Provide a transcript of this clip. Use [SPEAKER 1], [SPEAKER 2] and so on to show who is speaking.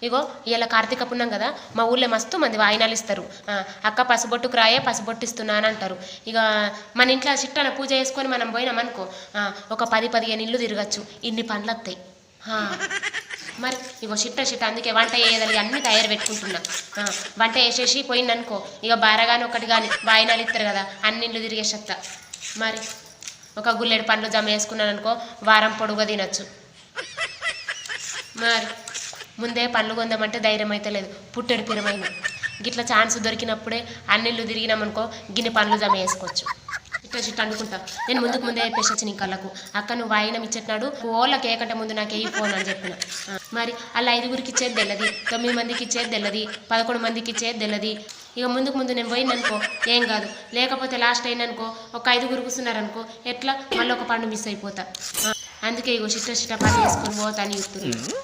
[SPEAKER 1] ఇగో ఇలా కార్తీక పుణ్యం కదా, మా ఊళ్ళో మస్తు మంది వాయినాలు ఇస్తారు. అక్క పసుబొట్టుకు రాయే పసుబొట్టు ఇస్తున్నా అని అంటారు. ఇక మన ఇంట్లో చిట్టన పూజ చేసుకొని మనం పోయినామనుకో ఒక 10-15 ఇల్లు తిరగచ్చు, ఇన్ని పండ్లు వస్తాయి. మరి ఇగో చిట్ట అందుకే వంట చేయదలి అన్ని తయారు పెట్టుకుంటున్నా. వంట వేసేసి పోయిందనుకో ఇక బారగాని ఒకటి కానీ వాయినాలు ఇస్తారు కదా, అన్ని ఇల్లు తిరిగేసేస్తా. మరి ఒక గుల్లెడు పండ్లు జమ వేసుకున్నాను అనుకో వారం పొడుగా తినచ్చు. మరి ముందే పండ్లు కొందామంటే ధైర్యం అయితే లేదు, పుట్టెడు పిరమైన గిట్లా ఛాన్స్ దొరికినప్పుడే అన్నిళ్ళు తిరిగినామనుకో గిన్నె పండ్లు జమ వేసుకోవచ్చు. చిట్ట అనుకుంటా నేను ముందే చెప్పేసి నీ కళ్ళకు, అక్క నువ్వు వాయినం ఇచ్చేటన్నాడు ఓళ్ళకి ఏకంటే ముందు నాకు ఏ ఫోన్ అని చెప్పిన. మరి అలా 5గురికి ఇచ్చేది తెల్లది, 9 మందికి ఇచ్చేది తెల్లది, 11 మందికి ఇచ్చేది తెల్లది. ఇక ముందు నేను పోయిందనుకో ఏం కాదు, లేకపోతే లాస్ట్ అయిందనుకో ఒక 5గురు కూర్చున్నారనుకో ఎట్లా మళ్ళీ ఒక పండు మిస్ అయిపోతా. అందుకే ఇగో చిట్ట పని చేసుకొని పోతా అని చెప్తున్నాను.